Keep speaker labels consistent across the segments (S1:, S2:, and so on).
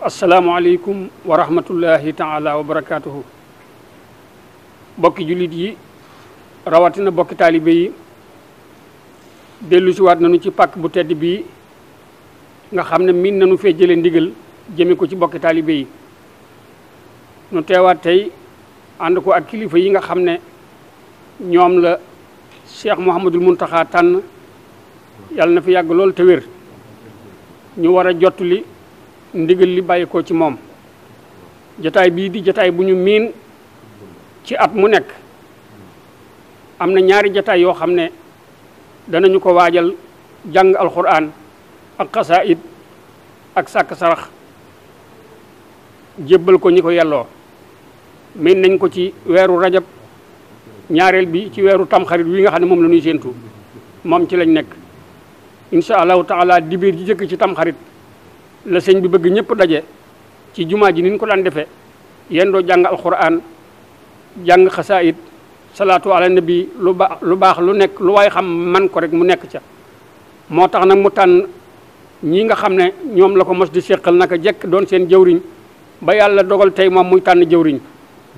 S1: asalaamaaleykum wa rahmatullahi taala wa barakaatuhu. bokki jullit yi rawatina bokki taalibe yi dellu si waat nañu ci pàkk bu tedd bii nga xam ne miin nañu fee jële ndigal jëme ko ci bokki taalibe yi nu teewaat tey ànd ko ak kilifa yi nga xam ne ñoom la Cheikh Mouhamadul Muntaxa tànn yàlla na fi yàgg lool te wér ñu war a jottali ndigal li bàyyi ko ci moom. jataay bii di jataay bu ñu miin ci at mu nekk am na ñaari jataay yoo xam ne danañu ko waajal jàng alxuraan ak xasaayid ak sàkk sarax jébbal ko ñi ko yelloo. miin nañ ko ci weeru rajab ñaareel bi ci weeru tamxarit wi nga xam ne moom la ñuy séentu moom ci lañ nekk incha allahu taala dibéer ji jëkk ci tamxarit la sëñ bi bëgg ñëpp daje ci jumaa ji ni ñu ko daan defee yendoo jàng alxuraan jàng xasaayid salaatu ala nabi lu baax lu nekk lu waay xam man ko rek mu nekk ca. moo tax nag mu tànn ñi nga xam ne ñoom la ko mos di séqal naka jekk doon seen jëwriñ ba yàlla dogal tey moom muy tànn jëwriñ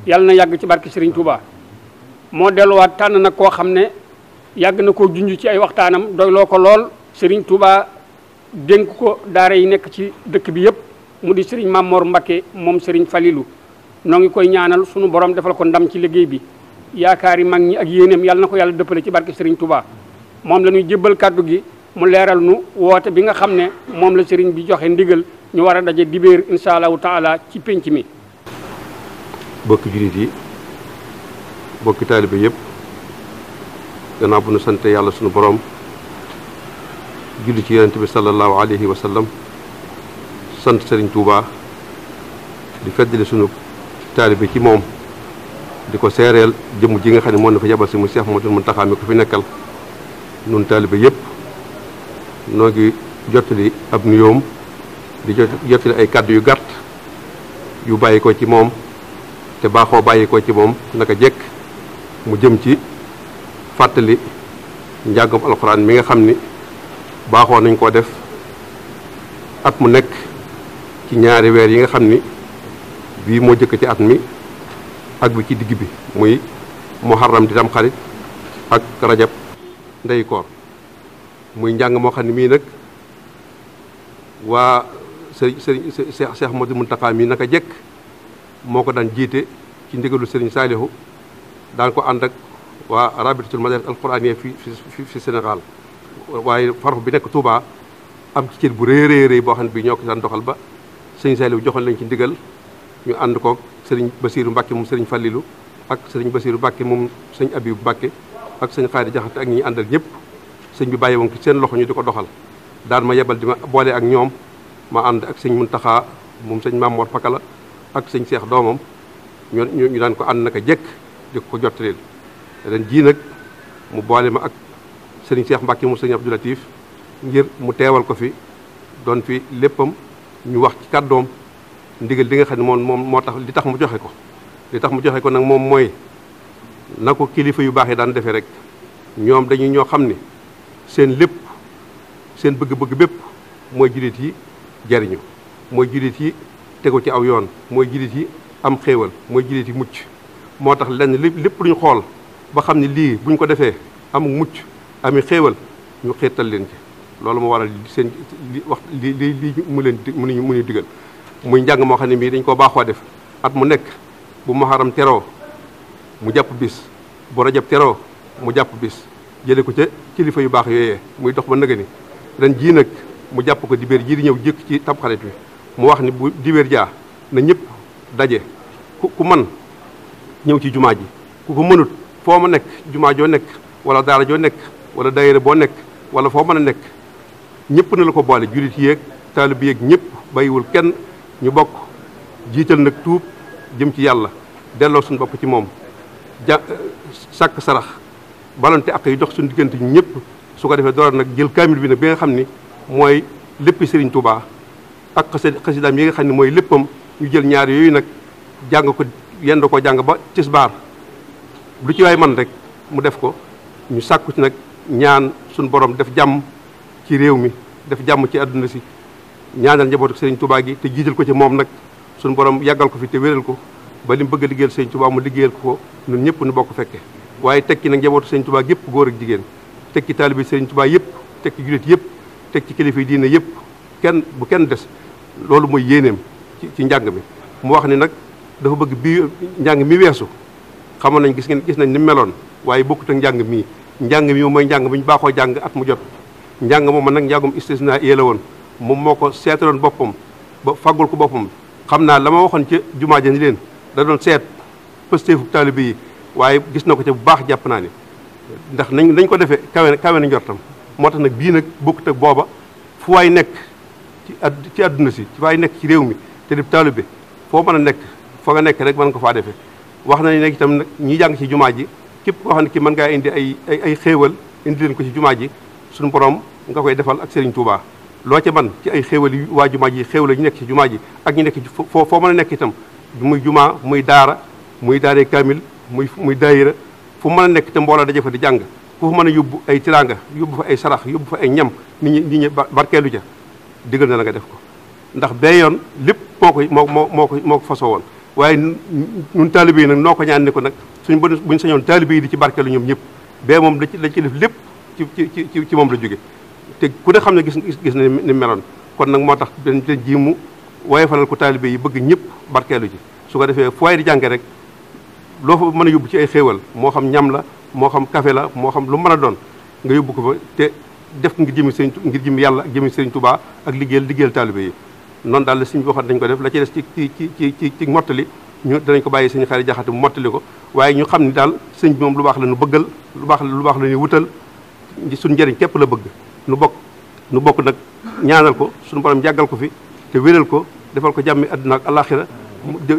S1: yàlla na yàgg ci barke Serigne Touba. moo delluwaat tànn nag koo xam ne yàgg na koo junj ci ay waxtaanam doyloo ko lool Serigne Touba dénk ko daara yi nekk ci dëkk bi yëpp mu di Serigne Mamor Mbakke moom Serigne Falilou noo ngi koy ñaanal sunu borom defal ko ndam ci liggéey bi yaakaari mag ñi ak yéeneem yàlla na ko yàlla dëppale ci barke Serigne Touba. moom la ñuy jébbal kàddu gi mu leeral nu woote bi nga xam ne moom la Serigne bi joxe ndigal ñu war a daje dibéer incha allahu taala ci pénc mi.
S2: bokki jullit yi bokki taalibe yëpp gannaaw bu nu sant yàlla sunu borom julli ci yonent bi sallallahu alayhi wa sallam sant Serigne Touba di feddali sunu taalibe ci moom di ko seereel jëmm ji nga xam ne moo na fa yabal si mu Cheikh Mouhamadoul Mountakha mi ko fi nekkal nun taalibe yëpp noo ngi jottali ab nuyoom di jottali ay kàddu yu gàtt yu bàyyi ko ci moom te baaxoo bàyyi ko ci moom naka jekk mu jëm ci fàttali njàngam alxuraan mi nga xam ni baaxoo nañ koo def at mu nekk ci ñaari weer yi nga xam ni bii moo jëkk ci at mi ak bi ci digg bi muy muharram di tam xarit ak rajab ndey koor muy njàng moo xam ne mii nag waa sëriñ Cheikh Mouhamadoul Mountakha mii naka jekk moo ko daan jiite ci ndigalu Serigne Saliou daan ko ànd ak waa rabitatul madaris alquraaniyya fi Sénégal waaye farfu bi nekk Touba am ci cër bu rëy boo xam ne bii ñoo ko daan doxal ba Serigne Saliou joxoon lañ ci ndigal ñu ànd koog Serigne Bassirou Mbacke moom Serigne Fallilou ak Serigne Bassirou Mbacke moom Serigne Abibou Mbacke ak Serigne Khady Diakhaté ak ñi ñu àndal ñëpp sëñ bi bàyyi woon ci seen loxo ñu di ko doxal daan ma yebal di ma boole ak ñoom ma ànd ak sëñ Mountakha moom sëñ Mamor Pakala ak sëñ Cheikh doomam ñu daan ko ànd naka jekk di ko jottaleel ren jii nag mu boole ma ak sëriñ Cheikh Mbacke mu sëñ Abdou Latif ngir mu teewal ko fi doon fi léppam ñu wax ci kàddoom ndigal li nga xam ne moom moo tax li tax mu joxe ko li tax mu joxe ko nag moom mooy na ko kilifa yu baax yi daan defee rek ñoom dañuy ñoo xam ni seen lépp seen bëgg-bëgg bépp mooy jullit yi jariñu mooy jullit yi tegu ci aw yoon mooy jullit yi am xéewal mooy jullit yi mucc moo tax lenn lépp lu ñu xool ba xam ne lii buñ ko defee amul mucc ami xéewal ñu xeetal leen ci loolu moo waral seen li mu leen mu ñu digal muy njàng moo xam ne mii dañ koo baaxoo def at mu nekk bu muharram teroo mu jàpp bis bu rajab teroo mu jàpp bis jële ko ca kilifa yu baax yooyee muy dox ba nëga ni ren jii nag mu jàpp ko dibéer jii di ñëw jëkk ci tamxarit bi mu wax ni bu dibéer jaa na ñëpp daje ku man ñëw ci jumaa ji ku ko mënut foo ma nekk jumaa joo nekk wala daara joo nekk wala daayira boo nekk wala foo mën a nekk ñëpp na la ko boole jullit yéeg taalib yéeg ñëpp bàyyiwul kenn ñu bokk jiital nag tuub jëm ci yàlla delloo suñu bopp ci moom sàkk sarax balonte ak yi dox suñu diggante ñu ñëpp su ko defee door nag jël kaamil bi nag bi nga xam ni mooy léppi Serigne Touba ak xasidaam yi nga xam ne mooy léppam ñu jël ñaar yooyu nag jàng ko yend ko jàng ba tisbaar lu ci waay man rek mu def ko ñu sàkku ci nag ñaan suñu borom def jàmm ci réew mi def jàmm ci àdduna si ñaanal njabootu Serigne Touba gi te jiital ko ci moom nag suñu borom yàggal ko fi te wéral ko ba li mu bëgg a liggéeyal Serigne Touba mu liggéeyal ko ñun ñëpp nu bokk fekke waaye tekki nag njabootu Serigne Touba yëpp góor ak jigéen tekki taalibe Serigne Touba yëpp tekki jullit yëpp tekki kilifa yi diine yëpp bu kenn des loolu mooy yéeneem ci njàng mi mu wax ni nag dafa bëgg bii njàng mi weesu xamoon nañ gis nañ ni meloon waaye bokkut ak njàng mi mooy njàng mi ñu baaxoo jàng at mu jot njàng moom nag njàngum istisna la woon moom moo ko seetaloon boppam ba faggul ko boppam xam naa la ma waxoon ca jumaa ja ni leen da doon seet pëstéefu taalibe yi waaye gis na ko ca bu baax jàpp naa ni ndax nañ ko defee kawe na njortam moo tax nag bii nag bokkut ak booba fu waay nekk ci àdduna si fu waay nekk ci réew mi te di taalibe foo mën a nekk foo nga nekk rek mën ko faa defee wax nañ ne itam nag ñi jàng ci jumaa ji képp koo xam ne ki mën ngaa indi ay xéewal indi leen ko ci jumaa ji suñu borom nga koy defal ak Serigne Touba loo ca man ci ay xéewal yi waa jumaa ji xéewal ñu nekk ci jumaa ji ak ñu nekk ci foo mën a nekk itam muy jumaa muy daara muy daaree kamil muy daayira fu mën a nekk te mbooloo daje fa di jàng fu mën a yóbbu ay tiranga yóbbu fa ay sarax yóbbu fa ay ñam nit ñi barkeelu ca digal na la nga def ko ndax bee yoon lépp moo ko fasoo woon waaye ñun taalibe yi nag noo ko ñaan ne ko nag buñ sañoon taalibe yi di ci barkeelu ñoom ñëpp bee moom lañ ci def lépp ci moom la jóge te ku ne xam ne gis na ni meloon kon nag moo tax dañ ji mu waaye falal ko taalibe yi bëgg ñëpp barkeelu ci su ko defee fu waay di jànge rek loo fa mën a yóbbu ci ay xéewal moo xam ñam la moo xam café la moo xam lu mën a doon nga yóbbu ko fa te def ngir jëmi yàlla ak jëmi Serigne Touba ak liggéeyal taalibe yi noonu daal la suñ waxoon dañ ko def la ci des ci mottali ñu danañ ko bàyyi suñu xarit jaxate mu mottali ko waaye ñu xam ni daal sëñ bi moom lu baax la ñu bëggal lu baax la ñuy wutal suñu njëriñ képp la bëgg nu bokk nag ñaanal ko suñu borom jàggal ko fi te wéral ko defal ko jàmmi àdduna ak alaxira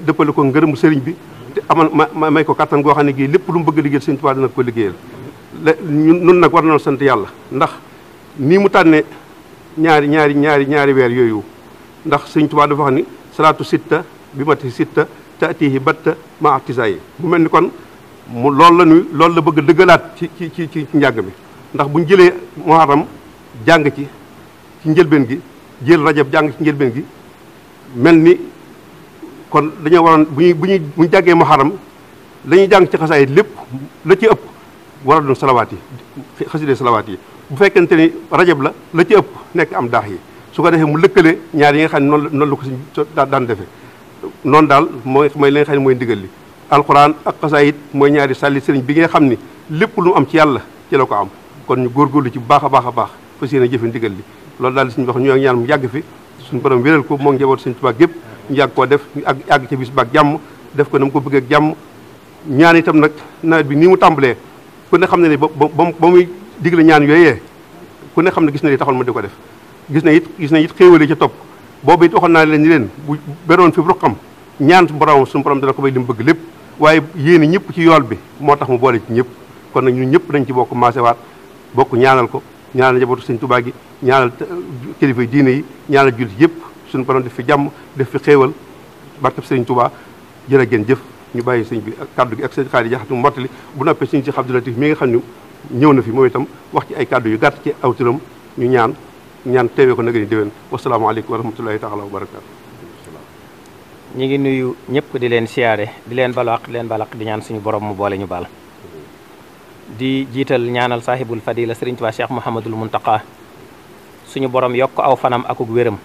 S2: dëppale ko ngërëmu sëriñ bi te amal may ko kattan goo xam ne gii lépp lu mu bëgg liggéeyal Sëriñ Tuubaa dina ko liggéeyal ñun nag war nañoo sant yàlla ndax nii mu tànne ñaari weer yooyu ndax Sëriñ Tuubaa dafa wax ni salaatu sitta bi mati sitta taatihi batta ma artisa yi mu mel ni kon loolu la bëgg a dëggalaat ci njàng mi ndax buñ jëlee muharram jàng ci njëlbeen gi jël rajab jàng ci njëlbeen gi mel ni kon dañoo waroon buñu jàngee muharram la ñuy jàng ci xasaay lépp la ci ëpp war a doon salawaat yi xasidee salawaat yi bu fekkente ni rajab la ci ëpp nekk am daax yi su ko defee mu lëkkale ñaar yi nga xam ne noonu la ko si daan defee noonu daal mooy li nga xam ne mooy ndigal li alxuraan ak xasaayit mooy ñaari sàlli sëriñ bi nga xam ni lépp lu mu am ci yàlla ci la ko am kon ñu góorgóorlu ci bu baax a baax a baax fas yéene jëfe ndigal li loolu daal suñu wax ñu ak ñaan mu yàgg fi suñu borom wéral ko moo ngi njaboot Sëriñ Tuubaa gépp ñu yàgg koo def ñu àgg ca bis baak jàmm def ko na mu ko bëggee ak jàmm ñaan itam nag nawet bi nii mu tàmbalee ku ne xam ne ni ba muy digle ñaan yooyee ku ne xam ne gis na li taxoon ma di ko def gis na it xéewale ca topp boobu it waxoon naa leen ni leen bu beroon fi ruqam ñaan suñu borom dana ko may li mu bëgg lépp waaye yéene ñëpp ci yool bi moo tax mu boole ci ñëpp kon nag ñun ñëpp dañ ci bokk maasewaat bokk ñaanal ko ñaanal njabootu Sëriñ Tuubaa gi ñaanal kilifa diine yi ñaanal jullit yëpp suñu borom def fi jàmm def fi xéewal barkeb Sëriñ Tuubaa jërë ngeen jëf ñu bàyyi sëñ bi ak kaddu gi ak sëñ xaari jaxatu mottali bu noppee sëñ si Abdou Latif mi nga xam ne ñëw na fi moom itam wax ci ay kaddu yu gàtt ci aw turam ñu ñaan teewee ko nag ni déwén wasalaamaaleykum wa rahmatullahi taala wa barakaatu.
S3: ñi ngi nuyu ñëpp di leen siyaare di leen balaq di ñaan suñu borom mu boole ñu baal di jiital ñaanal saahibul fadila Sëriñ Tuubaa Cheikh Mouhamadul Muntaqa suñu borom yokk aw fanam akuk wéram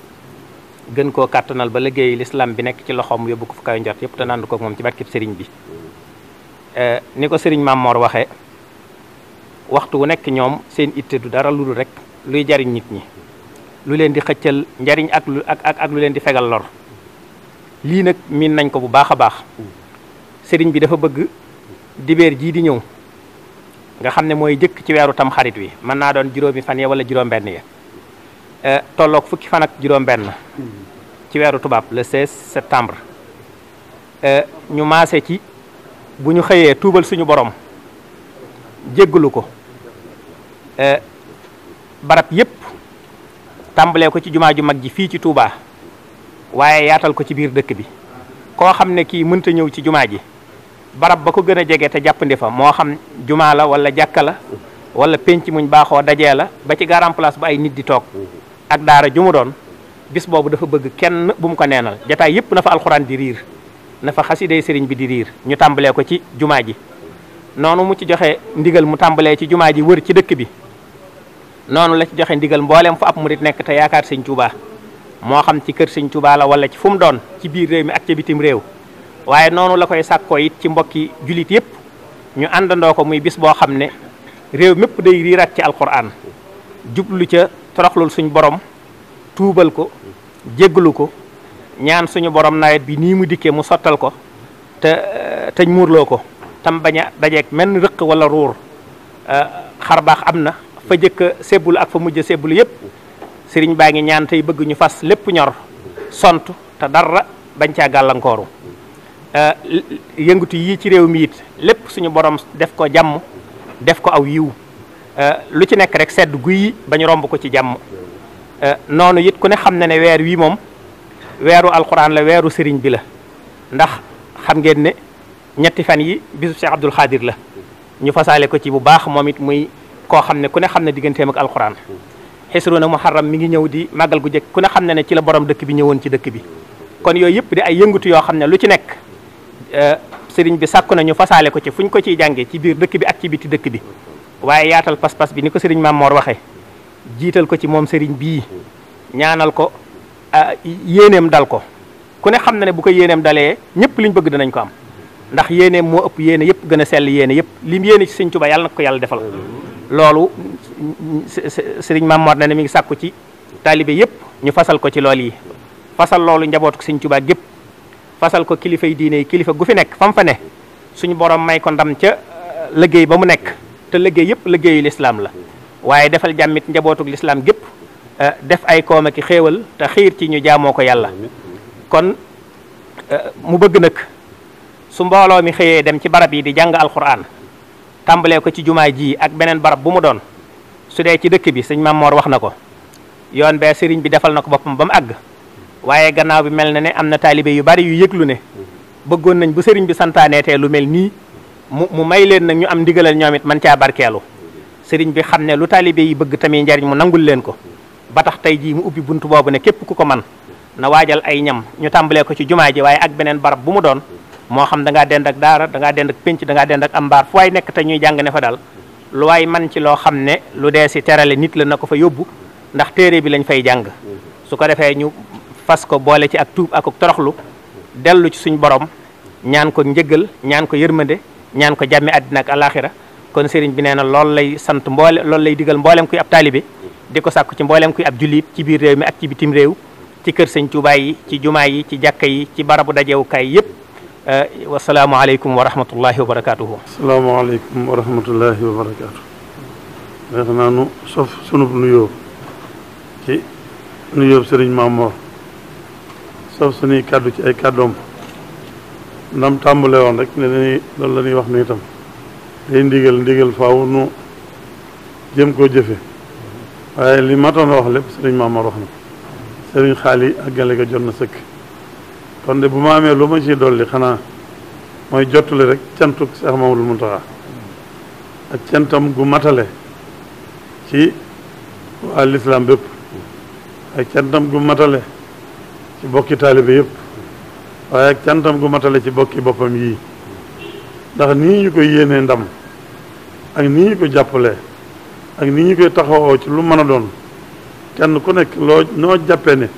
S3: gën koo kàttanal ba liggéey l'islam bi nekk ci loxoom yóbbu ko fu kaw njort yëpp te nandu ko moom ci barkib sëriñ bi ni ko sëriñ Mamor waxee waxtu wu nekk ñoom seen itte du dara lu dul rek luy jariñ nit ñi lu leen di xëccal njariñ ak lu leen di fegal lor lii nag miin nañ ko bu baax a baax sëriñ bi dafa bëgg dibeer jii di ñëw nga xam ne mooy jëkk ci weeru tam xarit wi mën naa doon juróomi fan ya wala juróom-benn ya tolloog fukki fan ak juróom-benn ci weeru tubaab le 16 septembre ñu maase ci bu ñu xëyee tuubal suñu borom jéggalu ko barab yépp tàmbalee ko ci jumaa ju mag ji fii ci Touba waaye yaatal ko ci biir dëkk bi koo xam ne kii mënta ñëw ci jumaa ji barab ba ko gën a jege te jàppandi fa moo xam jumaa la wala jàkka la wala penc muñ baaxoo dajee la ba ci garan place bu ay nit di toog ak daara ju mu doon bis boobu dafa bëgg kenn bu mu ko neenal jataay yëpp na fa alxuraan di riir na fa xasiday sëriñ bi di riir ñu tàmbalee ko ci jumaa ji noonu mu ci joxe ndigal mu tàmbalee ci jumaa ji wër ci dëkk bi noonu la ci joxe ndigal mbooleem fu ab murit nekk te yaakaar sëñ Tuubaa moo xam ci kër sëñ Tuubaa la wala ci fu mu doon ci biir réew mi ak ca bitim réew waaye noonu la koy sàkkoo it ci mbokki julit yëpp ñu àndandoo ko muy bis boo xam ne réew mépp day riiraat ci alquran jublu ca toroxlul suñ borom tuubal ko jéggalu ko ñaan suñu borom nawet bi nii mu dikkee mu sottal ko te muurloo ko tam bañ a dajeeg menn rëq wala ruur xar baax am na fa jëkk a sebbul ak fa mujj a sebbul yëpp sëriñ baa ngi ñaan tey bëgg ñu fas lépp ñor sont te dara bañ caa gàllankooru yëngutu yii ci réew mi it lépp suñu borom def ko jàmm def ko aw yiw lu ci nekk rek sedd guyi bañ romb ko ci jàmm noonu it ku ne xam na ne weer wii moom weeru alxuraan la weeru sëriñ bi la ndax xam ngeen ne ñetti fan yi bisu Cheikh Abdoul Khadir la ñu fasaale ko ci bu baax moom it muy koo xam ne ku ne xam ne digganteem ak alxuraan xisruna muharram mi ngi ñëw di màggal gu jëkk ku ne xam ne ci la borom dëkk bi ñëwoon ci dëkk bi kon yooyu yëpp di ay yëngatu yoo xam ne lu ci nekk sëriñ bi sàkku na ñu fasaale ko ci fu ñu ko ciy jànge ci biir dëkk bi ak ci biti dëkk bi waaye yaatal pas-pas bi ni ko sëriñ Mamor waxee jiital ko ci moom sëriñ bii ñaanal ko yéeneem dal ko ku ne xam na ne bu ko yéeneem dalee ñëpp liñ bëgg danañ ko am ndax yéeneem moo ëpp yéene yëpp gën a sell yéene yëpp lim yéene ci sëriñ Tuubaa yàlla na ko yàlla defal loolu sëriñ Mamor na ne mi ngi sàkku ci taalibe yëpp ñu fasal ko ci lool yi fasal loolu njabootu sëriñ Tuubaa gépp fasal ko kilifa yi diine yi kilifa gu fi nekk fam fa ne suñu borom may ko ndam ca liggéey ba mu nekk te liggéey yëpp liggéeyu lislaam la waaye defal jàmmit njabootuk lislaam gépp def ay koom ak xéewal te xiir ci ñu jaamoo ko yàlla kon mu bëgg nag su mbooloo mi xëyee dem ci barab yi di jàng alquran tàmbalee ko ci jumaa ji ak beneen barab bu mu doon su dee ci dëkk bi sëñ Mamor wax na ko yoon bee sëriñ bi defal na ko boppam ba mu àgg waaye gannaaw bi mel na ne am na taalibe yu bari yu yëglu ne bëggoon nañ bu sëriñ bi santaaneetee lu mel nii mu may leen nag ñu am ndigalal ñoom it man caa barkeelu sëriñ bi xam ne lu taalibe yi bëgg tamit njariñ mu nangul leen ko ba tax tey jii mu ubbi buntu boobu ne képp ku ko man na waajal ay ñam ñu tàmbalee ko ci jumaa ji waaye ak beneen barab bu mu doon moo xam da ngaa dend ak daara da ngaa dend ak pénc da ngaa dend ak am mbaar fu waay nekk te ñuy jàng ne fa daal lu waay man ci loo xam ne lu dee si terale nit la na ko fa yóbbu ndax téere bi lañ fay jàng su ko defee ñu fas ko boole ci ak tuub ak toroxlu dellu ci suñ borom ñaan ko njëggal ñaan ko yërmande ñaan ko jàmmi àddina ak alaxira kon sëriñ bi nee na loolu lay sant loolu lay digal mboolem kuy ab taalibe di ko sàkku ci mboolem kuy ab jullit ci biir réew mi ak ci bitim réew ci kër sëñ Tuubaa yi ci jumaa yi ci jàkka yi ci barabu dajewukaay yëpp wasalaamualeykum wa rahmatullahi wa barakatuhu.
S4: asalaamaaleykum wa rahmatullahi wa barakatuh. neex naa nu sof sunub nuyoo ci nuyoo sëriñ Mamor sof suñuy kàddu ci ay kàddoom ndam tàmbale woon rek ne dañuy loolu la ñuy wax nu itam day ndigal faaw nu jëm koo jëfe waaye li matoon a wax lépp sëriñ Mamor wax na sëriñ xaali ak gale ga jot na sëkk kon de bu ma amee lu ma ci dolli xanaa mooy jottali rek cantuk Cheikh Mamadou Mountakha ak cantam gu matale ci waa lislaam bépp ak cantam gu matale ci bokki taalibe yëpp waaye ak cantam gu matale ci bokki boppam yii ndax nii ñu koy yéenee ndam ak nii ñu ko jàppalee ak nii ñu koy taxawoo ci lu mën a doon kenn ku nekk noo jàppee ne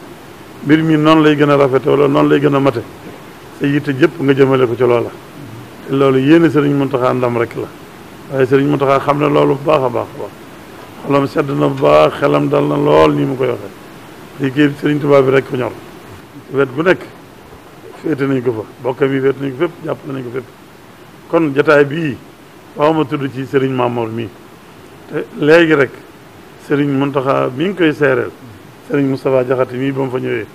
S4: mbir mi noonu lay gën a rafete wala noonu lay gën a mate sa yitte jëpp nga jëmale ko ci loola te loolu yéene sëriñ Mountakha ndam rek la waaye sëriñ Mountakha xam ne loolu bu baax a baax xolam sedd na bu baax xelam dal na lool nii mu koy waxee lii kii sëriñ Tuubaa bi rek ko ñor wet gu nekk féete nañ ko fa bokkam yi féete nañ ko fépp jàpp nañ ko fépp kon jataay bii waaw ma tudd ci sëriñ Mamor mii te léegi rek sëriñ Mountakha mi ngi koy seereel sëriñ Moustapha Diakhaté mii ba mu fa ñëwee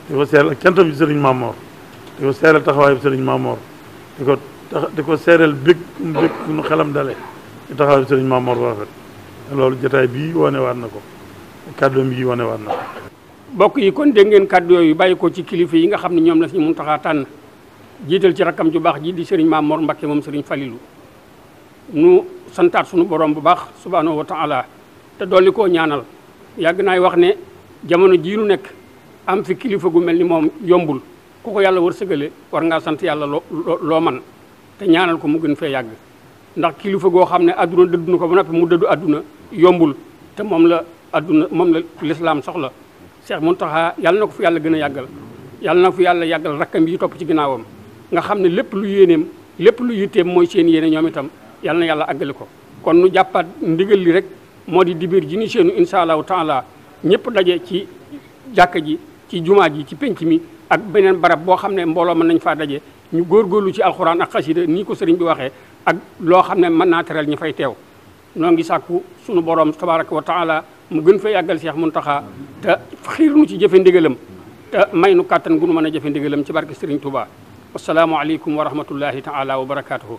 S4: di ko seereel ak cantam ci sëriñ Mamor di ko seereel taxawaayu sëriñ Mamor di ko seereel bég nu xelam dale ci taxawaayu sëriñ Mamor bu rafet loolu jotaay bii wane waat na ko kàddoom yi wane waat na ko.
S1: bokk yi kon dégg ngeen kàddu yooyu bàyyi ko ci kilifa yi nga xam ne ñoom la Sëriñ Mountakha tànn jiital ci rakkam ju baax ji di sëriñ Mamor Mbakke moom sëriñ Falilou nu santaat sunu borom bu baax subhanahu wa taala te dolli koo ñaanal yàgg naay wax ne jamono jii nu nekk am fi kilifa gu mel ni moom yombul ku ko yàlla wërsëgale war ngaa sant yàlla loo man te ñaanal ko mu gën fee yàgg ndax kilifa goo xam ne adduna dëddu na ko ba noppi mu dëddu adduna yombul te moom la lislaam soxla Cheikh Mountakha yàlla na ko fi yàlla gën a yàggal yàlla na ko fi yàlla yàggal rakkam yi topp ci ginnaawam nga xam ne lépp lu yéeneem lépp lu yitteem mooy seen yéene ñoom itam yàlla na yàlla àggale ko kon nu jàppaat ndigal li rek moo di dibéer ji ni seenu insha allahu taala ñëpp daje ci jàkka ji ci jumaa ji ci penc mi ak beneen barab boo xam ne mbooloo mën nañ faa daje ñu góorgóorlu ci alxuraan ak xasida nii ko sëriñ bi waxee ak loo xam ne mën naa teral ñi fay teew noo ngi sàkku sunu borom tabaraka wa taala mu gën fay yàggal Cheikh Mountakha te xiir nu ci jëfe ndigalam te may nu kàttan gu nu mën a jëfe ndigalam ci barke Sëriñ Touba wasalaamu aleykum wa rahmatullahi taala wa barakatuhu